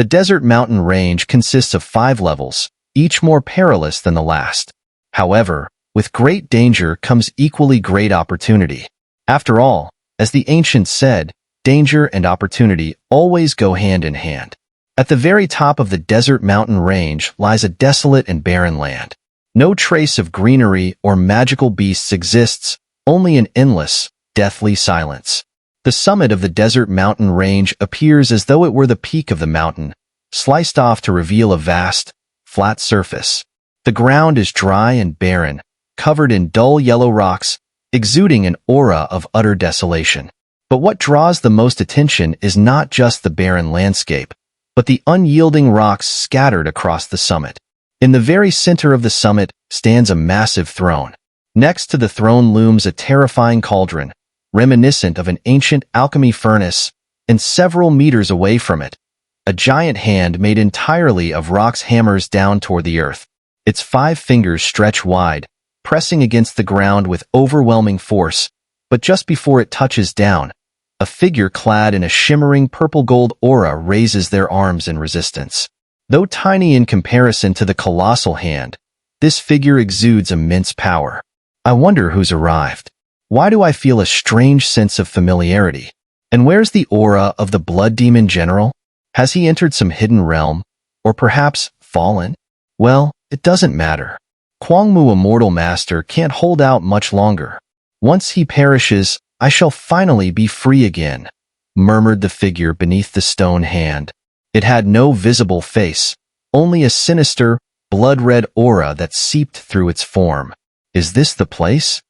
The desert mountain range consists of 5 levels, each more perilous than the last. However, with great danger comes equally great opportunity. After all, as the ancients said, danger and opportunity always go hand in hand. At the very top of the desert mountain range lies a desolate and barren land. No trace of greenery or magical beasts exists, only an endless, deathly silence. The summit of the desert mountain range appears as though it were the peak of the mountain, sliced off to reveal a vast, flat surface. The ground is dry and barren, covered in dull yellow rocks, exuding an aura of utter desolation. But what draws the most attention is not just the barren landscape, but the unyielding rocks scattered across the summit. In the very center of the summit stands a massive throne. Next to the throne looms a terrifying cauldron, reminiscent of an ancient alchemy furnace, and several meters away from it, a giant hand made entirely of rocks hammers down toward the earth. Its 5 fingers stretch wide, pressing against the ground with overwhelming force, but just before it touches down, a figure clad in a shimmering purple-gold aura raises their arms in resistance. Though tiny in comparison to the colossal hand, this figure exudes immense power. I wonder who's arrived. Why do I feel a strange sense of familiarity? And where's the aura of the blood demon general? Has he entered some hidden realm? Or perhaps fallen? Well, it doesn't matter. Kwangmu Immortal Master can't hold out much longer. Once he perishes, I shall finally be free again, murmured the figure beneath the stone hand. It had no visible face, only a sinister, blood-red aura that seeped through its form. Is this the place?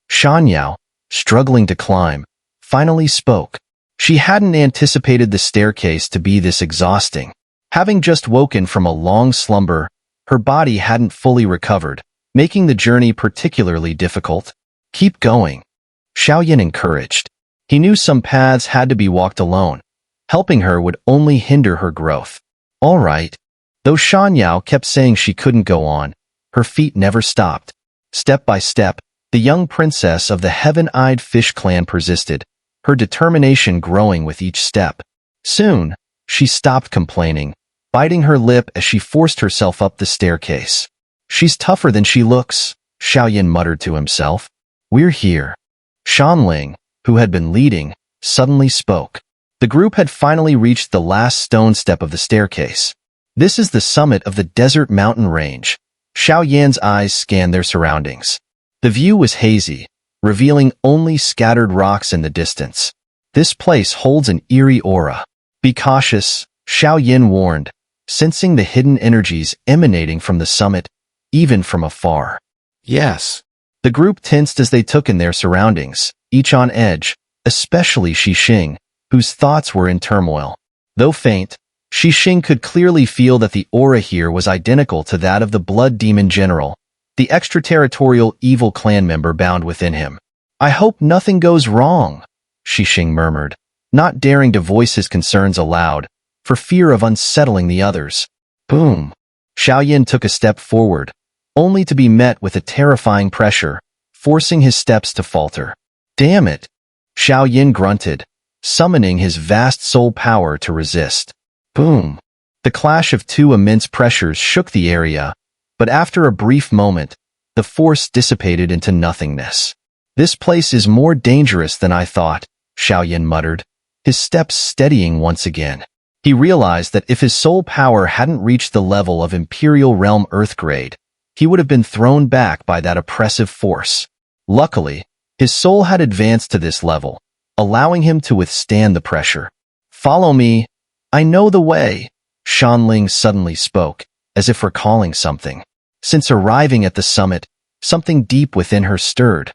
Xiao, struggling to climb, finally spoke. She hadn't anticipated the staircase to be this exhausting. Having just woken from a long slumber, her body hadn't fully recovered, making the journey particularly difficult. Keep going, Xiao encouraged. He knew some paths had to be walked alone. Helping her would only hinder her growth. All right. Though Xiao kept saying she couldn't go on, her feet never stopped. Step by step, the young princess of the Heaven-Eyed Fish clan persisted, her determination growing with each step. Soon, she stopped complaining, biting her lip as she forced herself up the staircase. She's tougher than she looks, Xiao muttered to himself. We're here. Shanling, who had been leading, suddenly spoke. The group had finally reached the last stone step of the staircase. This is the summit of the desert mountain range. Xiao Yan's eyes scanned their surroundings. The view was hazy, revealing only scattered rocks in the distance. This place holds an eerie aura. Be cautious, Xiao Yan warned, sensing the hidden energies emanating from the summit, even from afar. Yes. The group tensed as they took in their surroundings, each on edge, especially Xixing, whose thoughts were in turmoil. Though faint, Xixing could clearly feel that the aura here was identical to that of the blood demon general, the extraterritorial evil clan member bound within him. I hope nothing goes wrong, Xixing murmured, not daring to voice his concerns aloud, for fear of unsettling the others. Boom! Xiao Yan took a step forward, only to be met with a terrifying pressure, forcing his steps to falter. Damn it! Xiao Yan grunted, summoning his vast soul power to resist. Boom! The clash of 2 immense pressures shook the area, but after a brief moment, the force dissipated into nothingness. This place is more dangerous than I thought, Xiao Yan muttered, his steps steadying once again. He realized that if his soul power hadn't reached the level of Imperial Realm Earth grade, he would have been thrown back by that oppressive force. Luckily, his soul had advanced to this level, allowing him to withstand the pressure. Follow me. I know the way, Shanling suddenly spoke, as if recalling something. Since arriving at the summit, something deep within her stirred.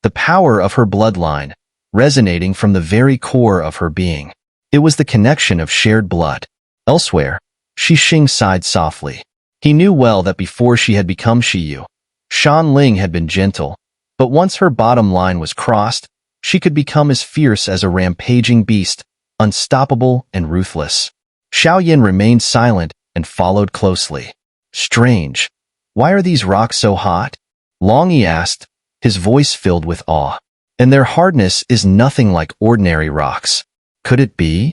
The power of her bloodline, resonating from the very core of her being. It was the connection of shared blood. Elsewhere, Xixing sighed softly. He knew well that before she had become Xiyu, Shanling had been gentle, but once her bottom line was crossed, she could become as fierce as a rampaging beast, unstoppable and ruthless. Xiao Yan remained silent and followed closely. Strange. Why are these rocks so hot? Long he asked, his voice filled with awe. And their hardness is nothing like ordinary rocks. Could it be?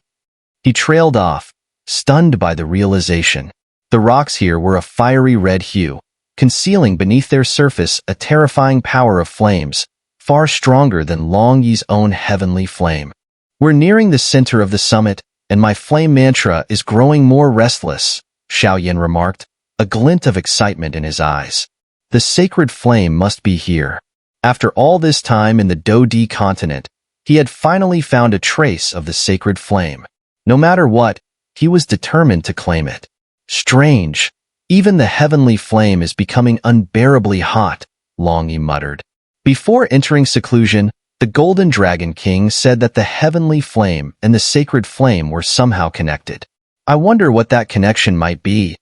He trailed off, stunned by the realization. The rocks here were a fiery red hue, concealing beneath their surface a terrifying power of flames, far stronger than Long Yi's own heavenly flame. We're nearing the center of the summit, and my flame mantra is growing more restless, Xiao remarked, a glint of excitement in his eyes. The sacred flame must be here. After all this time in the Do-Di continent, he had finally found a trace of the sacred flame. No matter what, he was determined to claim it. Strange. Even the heavenly flame is becoming unbearably hot, Long Yi muttered. Before entering seclusion, the Golden Dragon King said that the heavenly flame and the sacred flame were somehow connected. I wonder what that connection might be,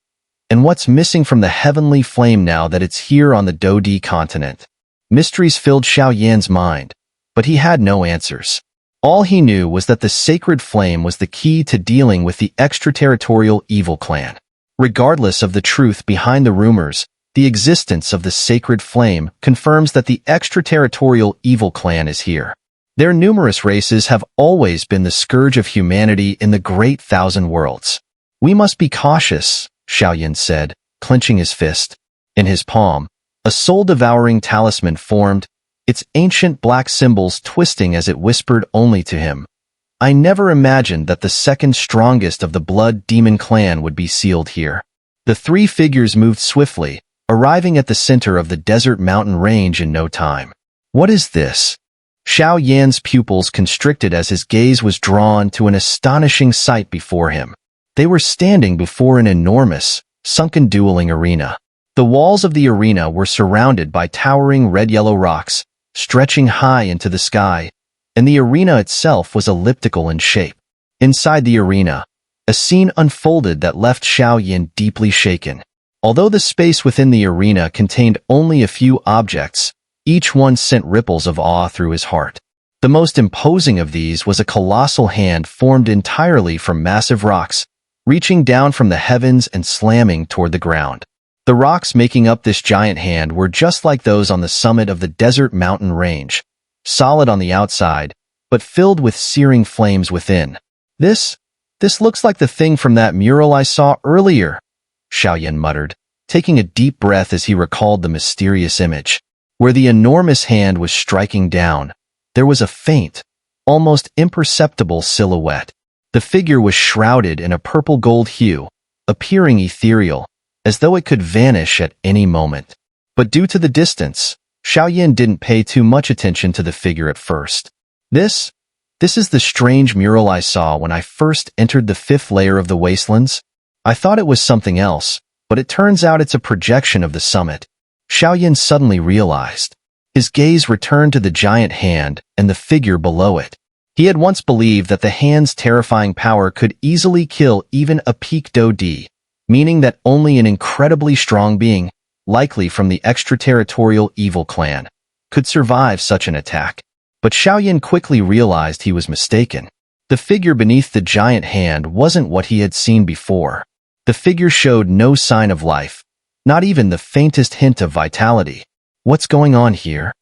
and what's missing from the heavenly flame now that it's here on the Do-Di continent. Mysteries filled Xiao Yan's mind, but he had no answers. All he knew was that the sacred flame was the key to dealing with the extraterritorial evil clan. Regardless of the truth behind the rumors, the existence of the sacred flame confirms that the extraterritorial evil clan is here. Their numerous races have always been the scourge of humanity in the Great Thousand Worlds. We must be cautious, Xiao said, clenching his fist. In his palm, a soul-devouring talisman formed, its ancient black symbols twisting as it whispered only to him. I never imagined that the second strongest of the Blood Demon clan would be sealed here. The three figures moved swiftly, arriving at the center of the desert mountain range in no time. What is this? Xiao Yan's pupils constricted as his gaze was drawn to an astonishing sight before him. They were standing before an enormous, sunken dueling arena. The walls of the arena were surrounded by towering red-yellow rocks, stretching high into the sky, and the arena itself was elliptical in shape. Inside the arena, a scene unfolded that left Xiao Yan deeply shaken. Although the space within the arena contained only a few objects, each one sent ripples of awe through his heart. The most imposing of these was a colossal hand formed entirely from massive rocks, reaching down from the heavens and slamming toward the ground. The rocks making up this giant hand were just like those on the summit of the desert mountain range, solid on the outside, but filled with searing flames within. This looks like the thing from that mural I saw earlier, Xiao Yan muttered, taking a deep breath as he recalled the mysterious image. Where the enormous hand was striking down, there was a faint, almost imperceptible silhouette. The figure was shrouded in a purple-gold hue, appearing ethereal, as though it could vanish at any moment. But due to the distance, Xiao Yan didn't pay too much attention to the figure at first. This is the strange mural I saw when I first entered the 5th layer of the Wastelands. I thought it was something else, but it turns out it's a projection of the summit. Xiao Yan suddenly realized. His gaze returned to the giant hand and the figure below it. He had once believed that the hand's terrifying power could easily kill even a peak Do-Di, meaning that only an incredibly strong being, likely from the extraterritorial evil clan, could survive such an attack. But Xiao Yan quickly realized he was mistaken. The figure beneath the giant hand wasn't what he had seen before. The figure showed no sign of life, not even the faintest hint of vitality. What's going on here?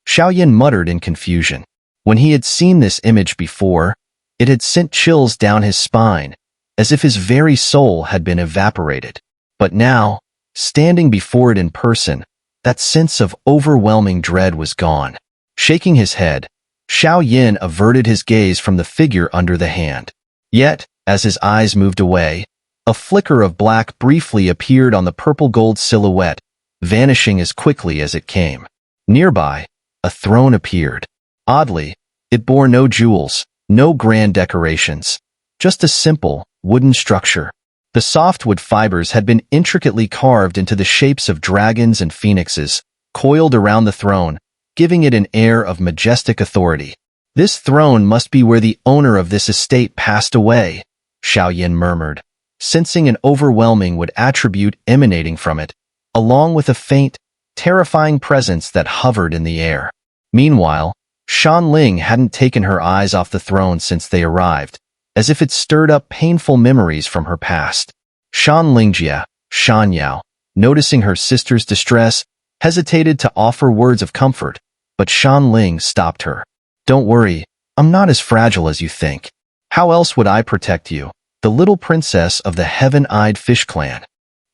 Xiao Yan muttered in confusion. When he had seen this image before, it had sent chills down his spine, as if his very soul had been evaporated. But now, standing before it in person, that sense of overwhelming dread was gone. Shaking his head, Xiao Yan averted his gaze from the figure under the hand. Yet, as his eyes moved away, a flicker of black briefly appeared on the purple-gold silhouette, vanishing as quickly as it came. Nearby, a throne appeared. Oddly, it bore no jewels, no grand decorations, just a simple, wooden structure. The softwood fibers had been intricately carved into the shapes of dragons and phoenixes, coiled around the throne, giving it an air of majestic authority. This throne must be where the owner of this estate passed away, Xiao Yan murmured, sensing an overwhelming attribute emanating from it, along with a faint, terrifying presence that hovered in the air. Meanwhile, Shan Ling hadn't taken her eyes off the throne since they arrived, as if it stirred up painful memories from her past. Shan Lingjia, Shan Yao, noticing her sister's distress, hesitated to offer words of comfort, but Shan Ling stopped her. Don't worry, I'm not as fragile as you think. How else would I protect you? the little princess of the heaven-eyed fish clan.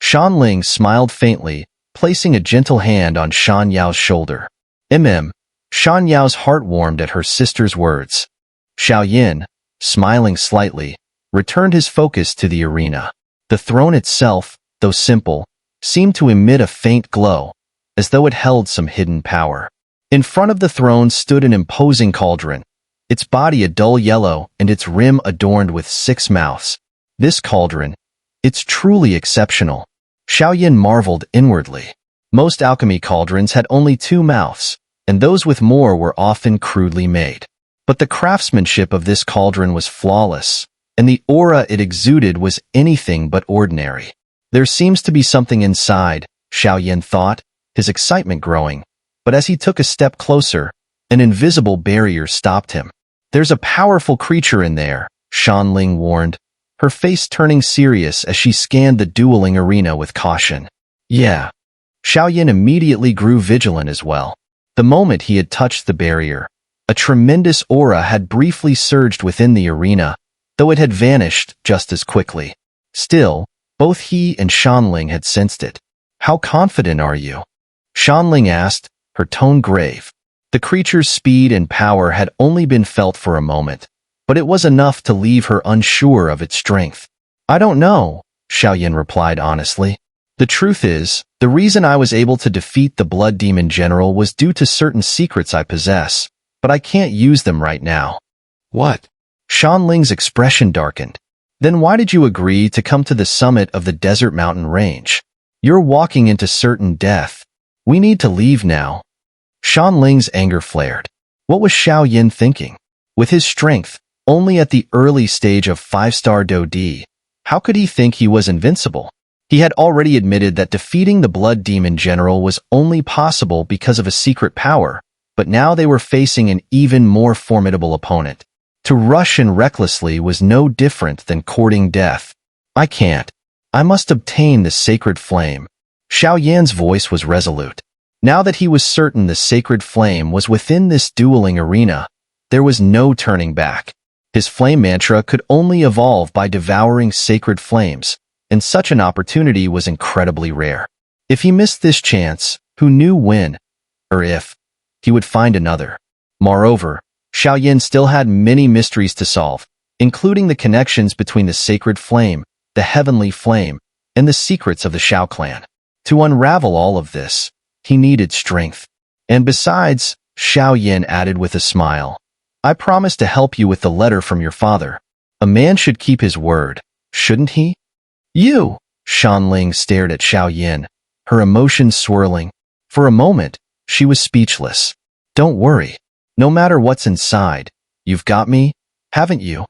Shanling smiled faintly, placing a gentle hand on Shan Yao's shoulder. Shan Yao's heart warmed at her sister's words. Xiao Yin, smiling slightly, returned his focus to the arena. The throne itself, though simple, seemed to emit a faint glow, as though it held some hidden power. In front of the throne stood an imposing cauldron, its body a dull yellow and its rim adorned with 6 mouths. This cauldron, it's truly exceptional. Xiao Yin marveled inwardly. Most alchemy cauldrons had only 2 mouths, and those with more were often crudely made. But the craftsmanship of this cauldron was flawless, and the aura it exuded was anything but ordinary. There seems to be something inside, Xiao Yin thought, his excitement growing. But as he took a step closer, an invisible barrier stopped him. There's a powerful creature in there, Shanling warned, her face turning serious as she scanned the dueling arena with caution. Yeah. Xiao Yin immediately grew vigilant as well. The moment he had touched the barrier, a tremendous aura had briefly surged within the arena, though it had vanished just as quickly. Still, both he and Shanling had sensed it. How confident are you? Shanling asked, her tone grave. The creature's speed and power had only been felt for a moment, but it was enough to leave her unsure of its strength. I don't know, Xiao Yin replied honestly. The truth is, the reason I was able to defeat the Blood Demon General was due to certain secrets I possess, but I can't use them right now. What? Shanling's expression darkened. Then why did you agree to come to the summit of the desert mountain range? You're walking into certain death. We need to leave now. Shanling's anger flared. What was Xiao Yin thinking? With his strength, only at the early stage of 5-star Do Di, how could he think he was invincible? He had already admitted that defeating the Blood Demon General was only possible because of a secret power, but now they were facing an even more formidable opponent. To rush in recklessly was no different than courting death. I can't. I must obtain the sacred flame. Xiao Yan's voice was resolute. Now that he was certain the sacred flame was within this dueling arena, there was no turning back. His flame mantra could only evolve by devouring sacred flames, and such an opportunity was incredibly rare. If he missed this chance, who knew when, or if, he would find another. Moreover, Xiao Yin still had many mysteries to solve, including the connections between the sacred flame, the heavenly flame, and the secrets of the Xiao clan. To unravel all of this, he needed strength. And besides, Xiao Yin added with a smile, I promised to help you with the letter from your father. A man should keep his word, shouldn't he? You! Shanling stared at Xiao Yin, her emotions swirling. For a moment, she was speechless. Don't worry. No matter what's inside, you've got me, haven't you?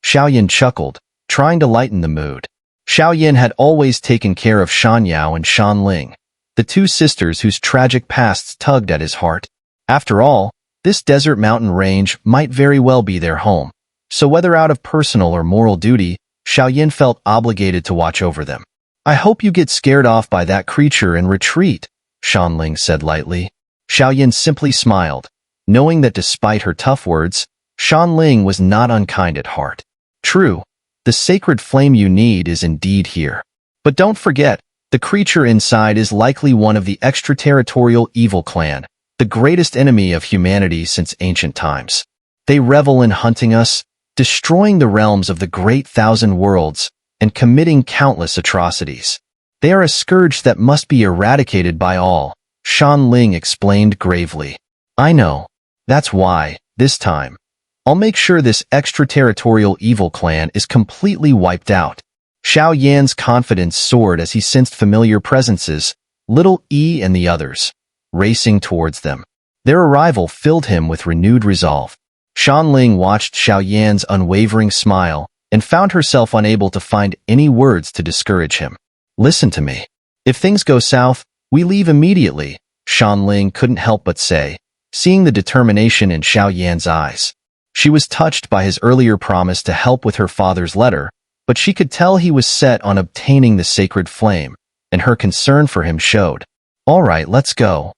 Xiao Yin chuckled, trying to lighten the mood. Xiao Yin had always taken care of Shan Yao and Shanling, the 2 sisters whose tragic pasts tugged at his heart. After all, this desert mountain range might very well be their home, so whether out of personal or moral duty, Xiao Yin felt obligated to watch over them. I hope you get scared off by that creature and retreat, Shanling said lightly. Xiao Yin simply smiled, knowing that despite her tough words, Shanling was not unkind at heart. True, the sacred flame you need is indeed here. But don't forget, the creature inside is likely one of the extraterritorial evil clan, the greatest enemy of humanity since ancient times. They revel in hunting us, destroying the realms of the great 1,000 worlds, and committing countless atrocities. They are a scourge that must be eradicated by all, Shanling explained gravely. I know. That's why, this time, I'll make sure this extraterritorial evil clan is completely wiped out. Xiao Yan's confidence soared as he sensed familiar presences, Little E and the others, racing towards them. Their arrival filled him with renewed resolve. Shanling watched Xiao Yan's unwavering smile and found herself unable to find any words to discourage him. Listen to me. If things go south, we leave immediately, Shanling couldn't help but say, seeing the determination in Xiao Yan's eyes. She was touched by his earlier promise to help with her father's letter, but she could tell he was set on obtaining the sacred flame, and her concern for him showed. All right, let's go.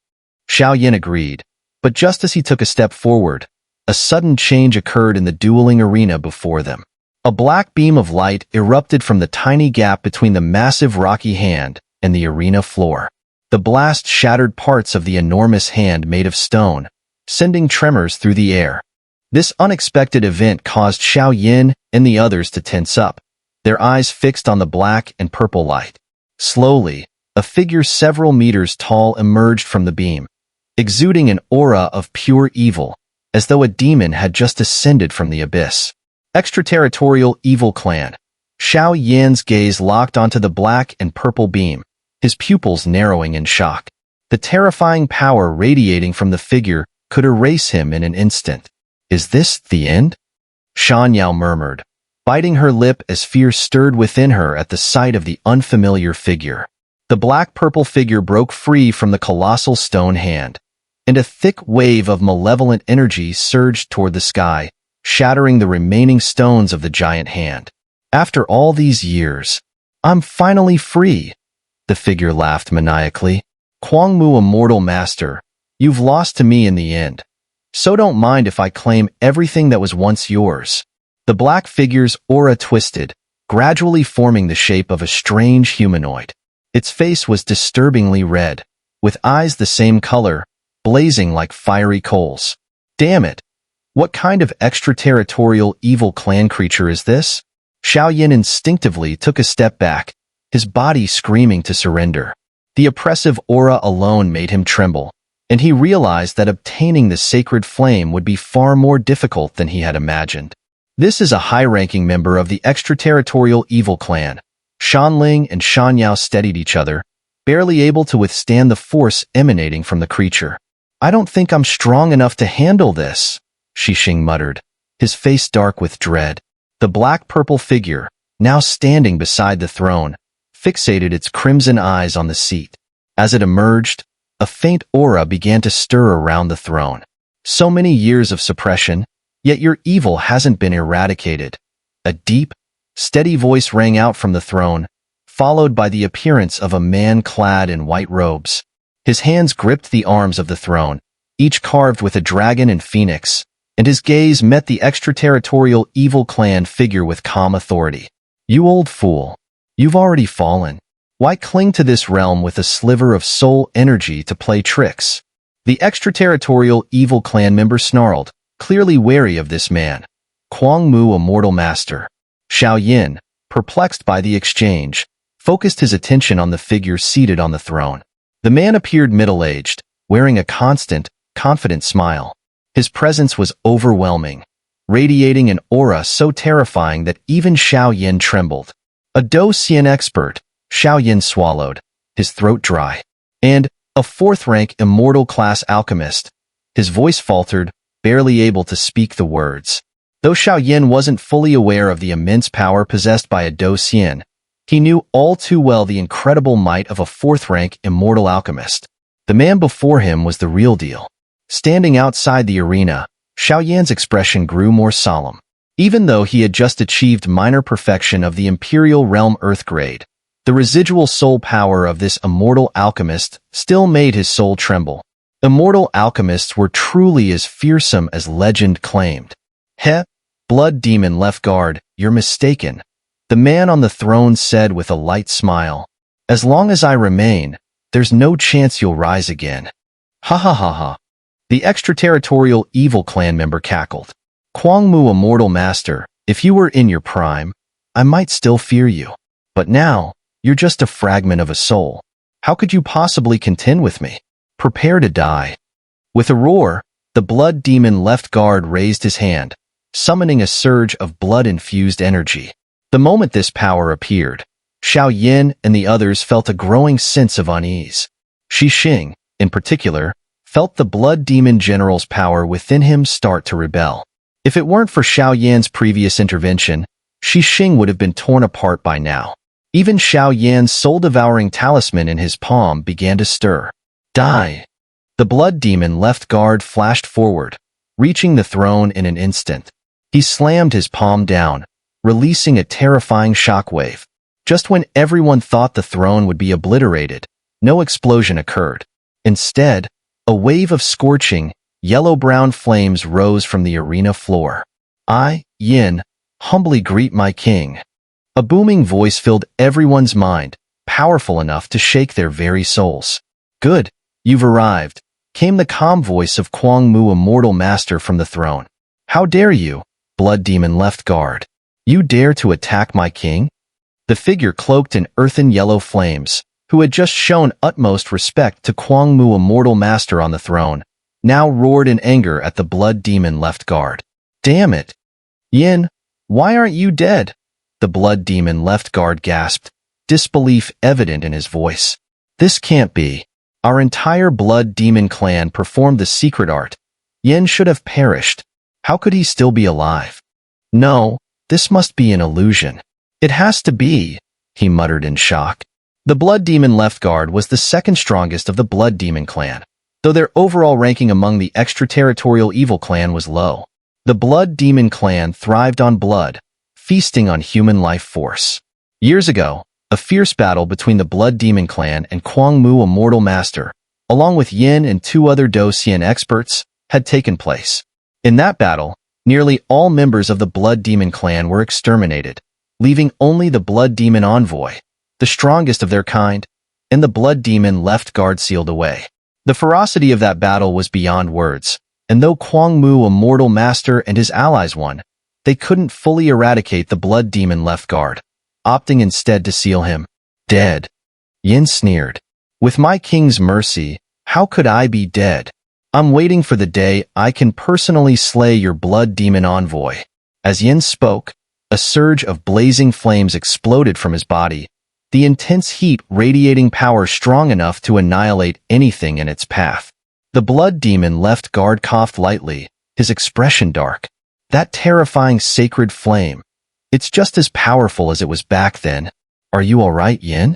Xiao Yin agreed, but just as he took a step forward, a sudden change occurred in the dueling arena before them. A black beam of light erupted from the tiny gap between the massive rocky hand and the arena floor. The blast shattered parts of the enormous hand made of stone, sending tremors through the air. This unexpected event caused Xiao Yin and the others to tense up, their eyes fixed on the black and purple light. Slowly, a figure several meters tall emerged from the beam, exuding an aura of pure evil, as though a demon had just ascended from the abyss. Extraterritorial Evil Clan. Xiao Yan's gaze locked onto the black and purple beam, his pupils narrowing in shock. The terrifying power radiating from the figure could erase him in an instant. Is this the end? Shanyao murmured, biting her lip as fear stirred within her at the sight of the unfamiliar figure. The black-purple figure broke free from the colossal stone hand, and a thick wave of malevolent energy surged toward the sky, shattering the remaining stones of the giant hand. After all these years, I'm finally free, the figure laughed maniacally. Kwangmu, Immortal Master, you've lost to me in the end. So don't mind if I claim everything that was once yours. The black figure's aura twisted, gradually forming the shape of a strange humanoid. Its face was disturbingly red, with eyes the same color, blazing like fiery coals. Damn it! What kind of extraterritorial evil clan creature is this? Xiao Yin instinctively took a step back, his body screaming to surrender. The oppressive aura alone made him tremble, and he realized that obtaining the sacred flame would be far more difficult than he had imagined. This is a high-ranking member of the extraterritorial evil clan. Shanling and Shanyao steadied each other, barely able to withstand the force emanating from the creature. I don't think I'm strong enough to handle this, Xixing muttered, his face dark with dread. The black-purple figure, now standing beside the throne, fixated its crimson eyes on the seat. As it emerged, a faint aura began to stir around the throne. So many years of suppression, yet your evil hasn't been eradicated. A deep, steady voice rang out from the throne, followed by the appearance of a man clad in white robes. His hands gripped the arms of the throne, each carved with a dragon and phoenix, and his gaze met the extraterritorial evil clan figure with calm authority. You old fool. You've already fallen. Why cling to this realm with a sliver of soul energy to play tricks? The extraterritorial evil clan member snarled, clearly wary of this man. Kwangmu, Immortal Master. Xiao Yin, perplexed by the exchange, focused his attention on the figure seated on the throne. The man appeared middle-aged, wearing a constant, confident smile. His presence was overwhelming, radiating an aura so terrifying that even Xiao Yin trembled. A dueling expert, Xiao Yin swallowed, his throat dry. And a fourth-rank immortal-class alchemist. His voice faltered, barely able to speak the words. Though Xiao Yin wasn't fully aware of the immense power possessed by a dueling, he knew all too well the incredible might of a fourth-rank immortal alchemist. The man before him was the real deal. Standing outside the arena, Xiao Yan's expression grew more solemn. Even though he had just achieved minor perfection of the Imperial Realm Earth grade, the residual soul power of this immortal alchemist still made his soul tremble. Immortal alchemists were truly as fearsome as legend claimed. Heh, blood demon left guard, you're mistaken, the man on the throne said with a light smile. As long as I remain, there's no chance you'll rise again. Ha ha ha ha. The extraterritorial evil clan member cackled. Kwangmu, Immortal Master, if you were in your prime, I might still fear you. But now, you're just a fragment of a soul. How could you possibly contend with me? Prepare to die. With a roar, the blood demon left guard raised his hand, summoning a surge of blood-infused energy. The moment this power appeared, Xiao Yin and the others felt a growing sense of unease. Xixing, in particular, felt the blood demon general's power within him start to rebel. If it weren't for Xiao Yan's previous intervention, Xixing would have been torn apart by now. Even Xiao Yan's soul-devouring talisman in his palm began to stir. Die! The blood demon left guard flashed forward, reaching the throne in an instant. He slammed his palm down, releasing a terrifying shockwave. Just when everyone thought the throne would be obliterated, no explosion occurred. Instead, a wave of scorching, yellow-brown flames rose from the arena floor. Yin, Humbly greet my king. A booming voice filled everyone's mind, powerful enough to shake their very souls. Good, you've arrived, came the calm voice of Kwang Mu, immortal master from the throne. How dare you, blood demon left guard? You dare to attack my king? The figure cloaked in earthen yellow flames, who had just shown utmost respect to Kwang Mu, immortal master on the throne, now roared in anger at the blood demon left guard. Damn it! Yin, why aren't you dead? The blood demon left guard gasped, disbelief evident in his voice. This can't be. Our entire blood demon clan performed the secret art. Yin should have perished. How could he still be alive? No, this must be an illusion. It has to be, he muttered in shock. The blood demon left guard was the second strongest of the blood demon clan, though their overall ranking among the extraterritorial evil clan was low. The blood demon clan thrived on blood, feasting on human life force. Years ago, a fierce battle between the blood demon clan and Kwang Mu, immortal master, along with Yin and two other dueling experts, had taken place. In that battle, nearly all members of the blood demon clan were exterminated, leaving only the blood demon envoy, the strongest of their kind, and the blood demon left guard sealed away. The ferocity of that battle was beyond words, and though Kwang Mu, immortal master, and his allies won, they couldn't fully eradicate the blood demon left guard, opting instead to seal him dead. Yin sneered. With my king's mercy, how could I be dead? I'm waiting for the day I can personally slay your blood demon envoy. As Yin spoke, a surge of blazing flames exploded from his body, the intense heat radiating power strong enough to annihilate anything in its path. The blood demon left guard coughed lightly, his expression dark. That terrifying sacred flame. It's just as powerful as it was back then. Are you all right, Yin?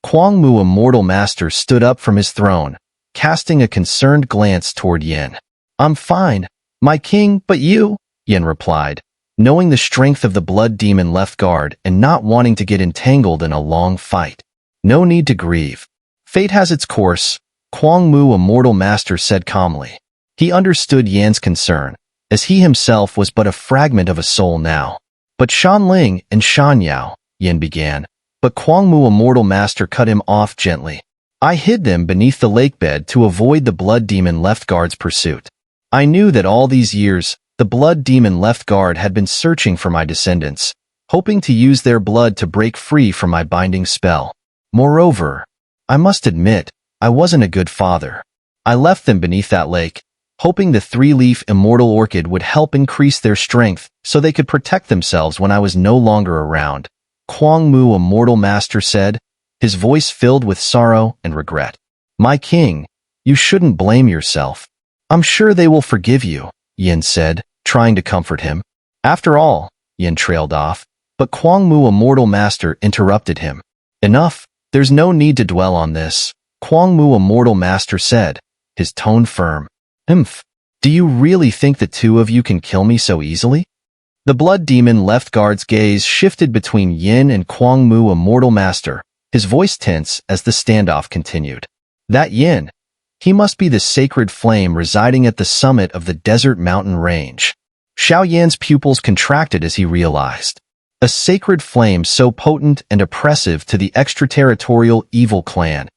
Kwang Mu, immortal master, stood up from his throne, casting a concerned glance toward Yin. I'm fine, my king, but you? Yin replied, knowing the strength of the blood demon left guard and not wanting to get entangled in a long fight. No need to grieve. Fate has its course, Kwang Mu, immortal master, said calmly. He understood Yan's concern, as he himself was but a fragment of a soul now. But Shan Ling and Shan Yao, Yin began, but Kwang Mu, immortal master, cut him off gently. I hid them beneath the lake bed to avoid the blood demon left guard's pursuit. I knew that all these years, the blood demon left guard had been searching for my descendants, hoping to use their blood to break free from my binding spell. Moreover, I must admit, I wasn't a good father. I left them beneath that lake, hoping the three-leaf immortal orchid would help increase their strength so they could protect themselves when I was no longer around. Kwang Mu, immortal master, said, his voice filled with sorrow and regret. My king, you shouldn't blame yourself. I'm sure they will forgive you, Yin said, trying to comfort him. After all, Yin trailed off, but Kwang Mu, immortal master, interrupted him. Enough, there's no need to dwell on this, Kwang Mu, immortal master, said, his tone firm. Do you really think the two of you can kill me so easily? The blood demon left guard's gaze shifted between Yin and Kwang Mu, immortal master, his voice tense as the standoff continued. That Yin, he must be the sacred flame residing at the summit of the desert mountain range. Xiao Yan's pupils contracted as he realized. A sacred flame so potent and oppressive to the extraterritorial evil clan.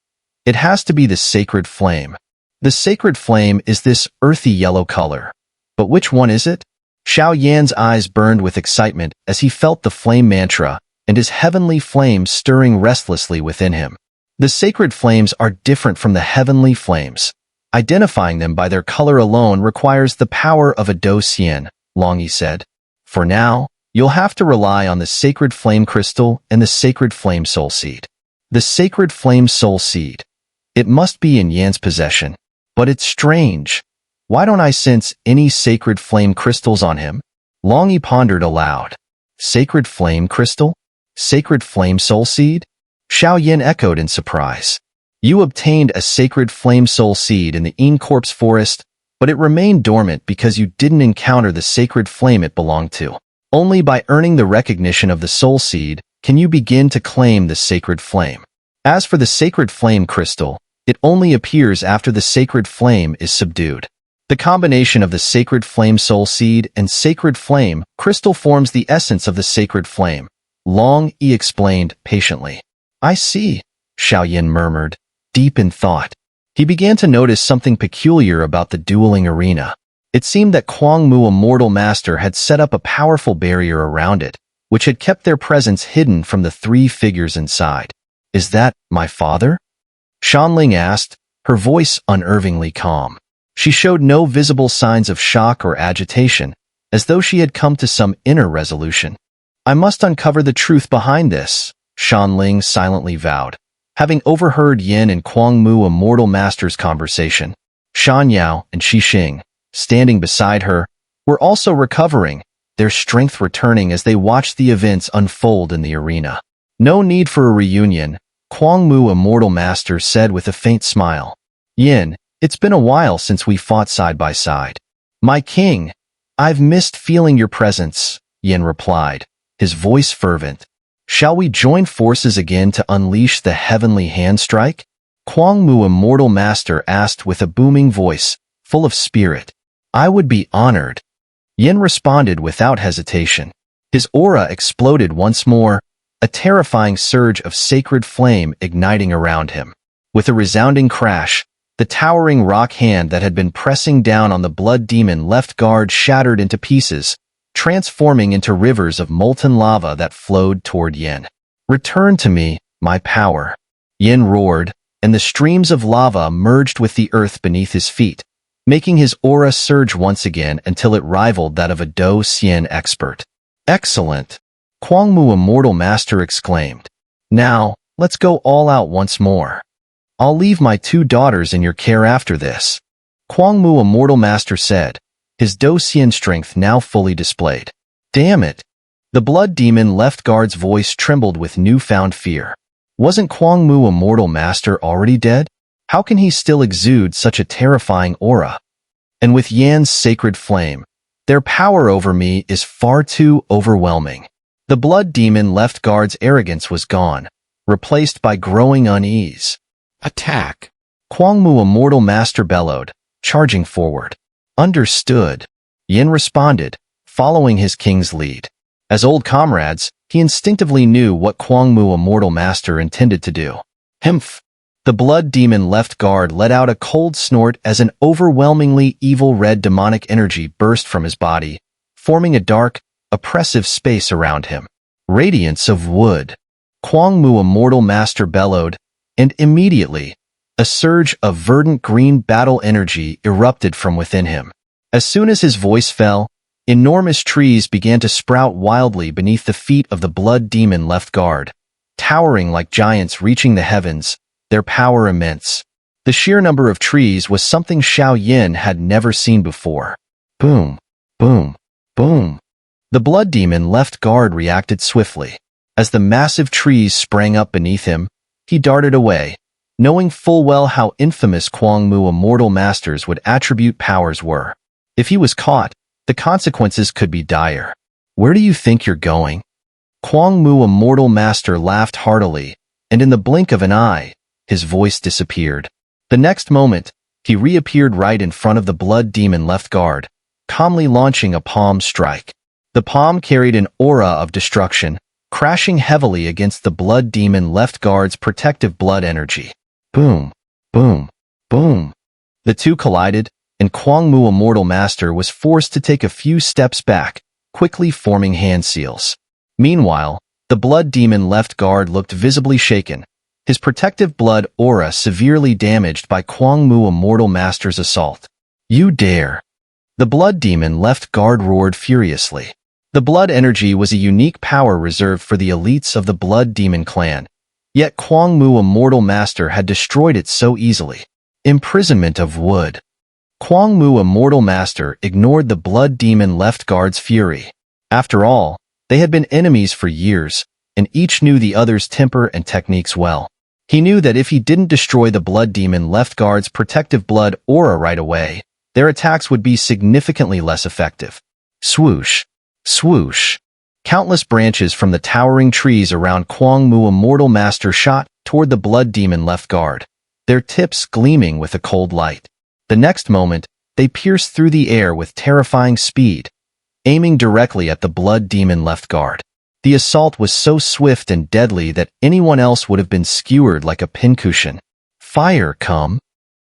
It has to be the sacred flame. The sacred flame is this earthy yellow color. But which one is it? Xiao Yan's eyes burned with excitement as he felt the flame mantra and his heavenly flame stirring restlessly within him. The sacred flames are different from the heavenly flames. Identifying them by their color alone requires the power of a dueling, Longyi said. For now, you'll have to rely on the sacred flame crystal and the sacred flame soul seed. The sacred flame soul seed. It must be in Yan's possession. But it's strange. Why don't I sense any sacred flame crystals on him? Longyi pondered aloud. Sacred flame crystal? Sacred flame soul seed? Xiao Yan echoed in surprise. You obtained a sacred flame soul seed in the EngSubs forest, but it remained dormant because you didn't encounter the sacred flame it belonged to. Only by earning the recognition of the soul seed can you begin to claim the sacred flame. As for the sacred flame crystal, it only appears after the sacred flame is subdued. The combination of the Sacred Flame Soul Seed and Sacred Flame Crystal forms the essence of the Sacred Flame. Long Yi explained patiently. I see, Xiao Yin murmured, deep in thought. He began to notice something peculiar about the dueling arena. It seemed that Kuang Mu, a mortal master, had set up a powerful barrier around it, which had kept their presence hidden from the three figures inside. Is that my father? Shanling asked, her voice unnervingly calm. She showed no visible signs of shock or agitation, as though she had come to some inner resolution. I must uncover the truth behind this, Shanling silently vowed. Having overheard Yin and Kuang Mu, a mortal master's conversation, Shan Yao and Shi Xing, standing beside her, were also recovering, their strength returning as they watched the events unfold in the arena. No need for a reunion, Kuang Mu, a mortal master, said with a faint smile. Yin, it's been a while since we fought side by side. My king, I've missed feeling your presence, Yin replied, his voice fervent. Shall we join forces again to unleash the heavenly hand strike? Kuang Mu, a mortal master, asked with a booming voice, full of spirit. I would be honored. Yin responded without hesitation. His aura exploded once more, a terrifying surge of sacred flame igniting around him. With a resounding crash, the towering rock hand that had been pressing down on the blood demon left guard shattered into pieces, transforming into rivers of molten lava that flowed toward Yin. Return to me, my power. Yin roared, and the streams of lava merged with the earth beneath his feet, making his aura surge once again until it rivaled that of a Do Xian expert. Excellent! Kuang Mu, a mortal master, exclaimed. Now, let's go all out once more. I'll leave my two daughters in your care after this. Kuang Mu, a mortal master, said, his Do Xian strength now fully displayed. Damn it! The blood demon left guard's voice trembled with newfound fear. Wasn't Kuang Mu, a mortal master, already dead? How can he still exude such a terrifying aura? And with Yan's sacred flame, their power over me is far too overwhelming. The blood demon left guard's arrogance was gone, replaced by growing unease. Attack! Kuang Mu, a mortal master, bellowed, charging forward. Understood. Yin responded, following his king's lead. As old comrades, he instinctively knew what Kuang Mu, a mortal master, intended to do. Himph! The blood demon left guard let out a cold snort as an overwhelmingly evil red demonic energy burst from his body, forming a dark, oppressive space around him. Radiance of wood. Kuang Mu, a mortal master, bellowed, and immediately, a surge of verdant green battle energy erupted from within him. As soon as his voice fell, enormous trees began to sprout wildly beneath the feet of the blood demon left guard, towering like giants reaching the heavens, their power immense. The sheer number of trees was something Xiao Yin had never seen before. Boom, boom, boom. The blood demon left guard reacted swiftly. As the massive trees sprang up beneath him, he darted away, knowing full well how infamous Kuang Mu, a mortal master's would attribute powers were. If he was caught, the consequences could be dire. Where do you think you're going? Kuang Mu, a mortal master, laughed heartily, and in the blink of an eye, his voice disappeared. The next moment, he reappeared right in front of the blood demon left guard, calmly launching a palm strike. The palm carried an aura of destruction, crashing heavily against the blood demon left guard's protective blood energy. Boom, boom, boom. The two collided, and Kuang Mu, a mortal master, was forced to take a few steps back, quickly forming hand seals. Meanwhile, the blood demon left guard looked visibly shaken, his protective blood aura severely damaged by Kuang Mu, a mortal master's assault. You dare! The blood demon left guard roared furiously. The blood energy was a unique power reserved for the elites of the blood demon clan, yet Kuang Mu, a mortal master, had destroyed it so easily. Imprisonment of wood. Kuang Mu, a mortal master, ignored the blood demon left guard's fury. After all, they had been enemies for years, and each knew the other's temper and techniques well. He knew that if he didn't destroy the blood demon left guard's protective blood aura right away, their attacks would be significantly less effective. Swoosh, swoosh. Countless branches from the towering trees around Kuang Mu, a mortal master, shot toward the blood demon left guard, their tips gleaming with a cold light. The next moment, They pierced through the air with terrifying speed, aiming directly at the blood demon left guard. The assault was so swift and deadly that anyone else would have been skewered like a pincushion. "Fire, come!"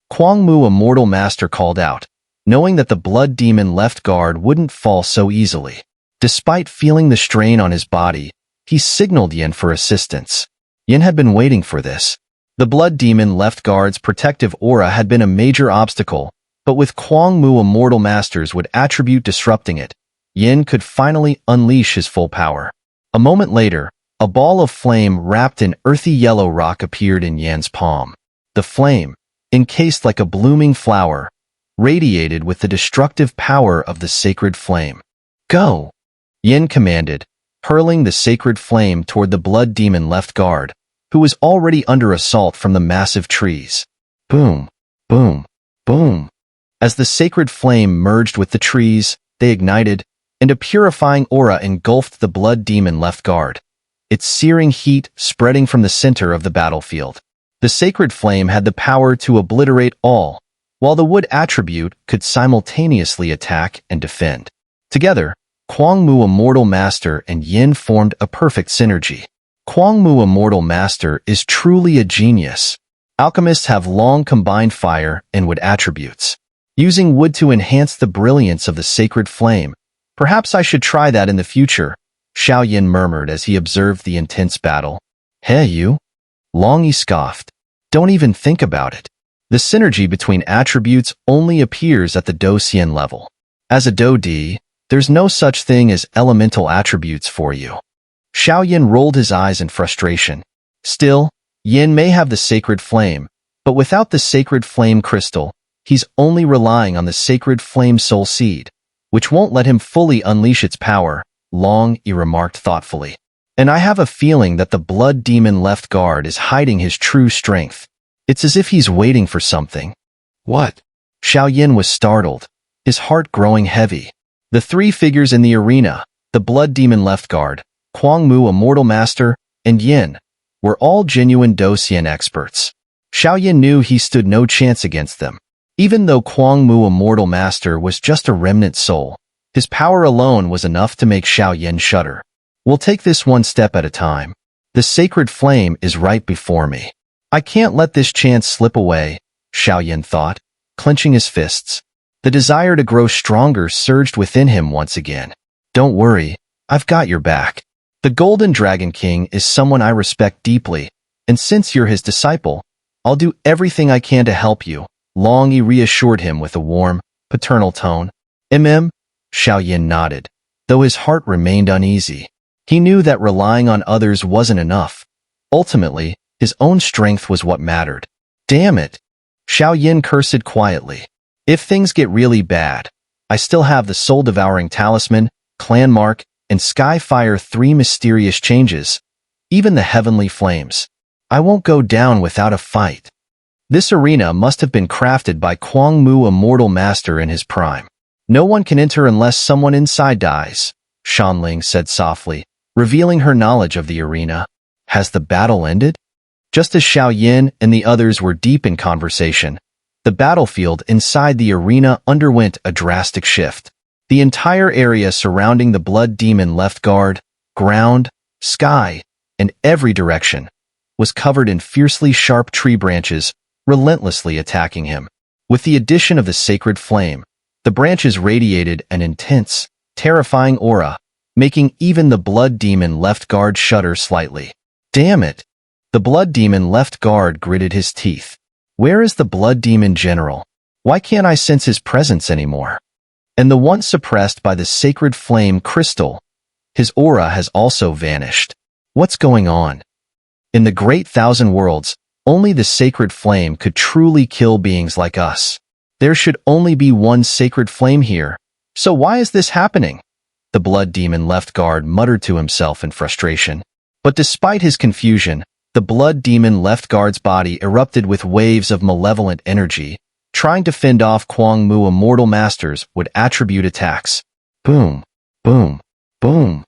Kwang Mu, a mortal master, called out, knowing that the blood demon left guard wouldn't fall so easily. Despite feeling the strain on his body, he signaled Yin for assistance. Yin had been waiting for this. The blood demon left guard's protective aura had been a major obstacle, but with Kwang Mu, a mortal master's would attribute disrupting it, Yin could finally unleash his full power. A moment later, a ball of flame wrapped in earthy yellow rock appeared in Yan's palm. The flame, encased like a blooming flower, radiated with the destructive power of the sacred flame. "Go!" Yin commanded, hurling the sacred flame toward the blood demon left guard, who was already under assault from the massive trees. Boom, boom, boom. As the sacred flame merged with the trees, they ignited, and a purifying aura engulfed the blood demon left guard, its searing heat spreading from the center of the battlefield. The sacred flame had the power to obliterate all, while the wood attribute could simultaneously attack and defend. Together, Kwang Mu, a mortal master, and Yin formed a perfect synergy. Kwang Mu, a mortal master, is truly a genius. Alchemists have long combined fire and wood attributes, using wood to enhance the brilliance of the sacred flame. "Perhaps I should try that in the future," Xiao Yin murmured as he observed the intense battle. "Hey, you?" Long Yi scoffed. "Don't even think about it. The synergy between attributes only appears at the Do-Xian level. As a Do-D, there's no such thing as elemental attributes for you." Xiao Yin rolled his eyes in frustration. Still, Yin may have the sacred flame, but without the sacred flame crystal, he's only relying on the sacred flame soul seed, which won't let him fully unleash its power, Long Yi remarked thoughtfully. "And I have a feeling that the blood demon left guard is hiding his true strength. It's as if he's waiting for something." "What?" Xiao Yin was startled, his heart growing heavy. The three figures in the arena, the blood demon left guard, Kwang Mu, a mortal master, and Yin, were all genuine Do-Xian experts. Xiao Yin knew he stood no chance against them. Even though Kwang Mu, a mortal master, was just a remnant soul, his power alone was enough to make Xiao Yin shudder. "We'll take this one step at a time. The sacred flame is right before me. I can't let this chance slip away," Xiao Yin thought, clenching his fists. The desire to grow stronger surged within him once again. "Don't worry, I've got your back. The Golden Dragon King is someone I respect deeply, and since you're his disciple, I'll do everything I can to help you," Long Yi reassured him with a warm, paternal tone. Xiao Yin nodded, though his heart remained uneasy. He knew that relying on others wasn't enough. Ultimately, his own strength was what mattered. "Damn it," Xiao Yin cursed quietly. "If things get really bad, I still have the soul-devouring talisman, clan mark, and Skyfire, three mysterious changes, even the heavenly flames. I won't go down without a fight." This arena must have been crafted by Kwang Mu, a mortal master in his prime. "No one can enter unless someone inside dies," Shanling said softly, revealing her knowledge of the arena. "Has the battle ended?" Just as Xiao Yin and the others were deep in conversation, the battlefield inside the arena underwent a drastic shift. The entire area surrounding the blood demon left guard, ground, sky, and every direction was covered in fiercely sharp tree branches, relentlessly attacking him. With the addition of the sacred flame, the branches radiated an intense, terrifying aura, making even the blood demon left guard shudder slightly. "Damn it!" The blood demon left guard gritted his teeth. "Where is the blood demon general? Why can't I sense his presence anymore?" And the once suppressed by the sacred flame crystal, his aura has also vanished. What's going on? In the great thousand worlds, only the sacred flame could truly kill beings like us. There should only be one sacred flame here. So why is this happening? The blood demon left guard muttered to himself in frustration. But despite his confusion, the blood demon left guard's body erupted with waves of malevolent energy, trying to fend off Kwang Mu immortal masters would attribute attacks. Boom, boom, boom.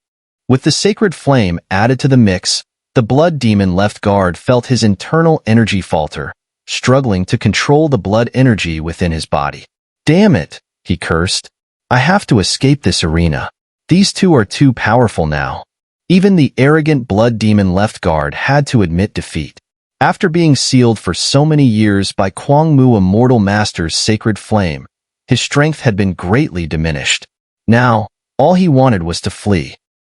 With the sacred flame added to the mix, the blood demon left guard felt his internal energy falter, struggling to control the blood energy within his body. Damn it, he cursed. I have to escape this arena. These two are too powerful now. Even the arrogant blood demon left guard had to admit defeat. After being sealed for so many years by Kwang Mu Immortal Master's sacred flame, his strength had been greatly diminished. Now, all he wanted was to flee.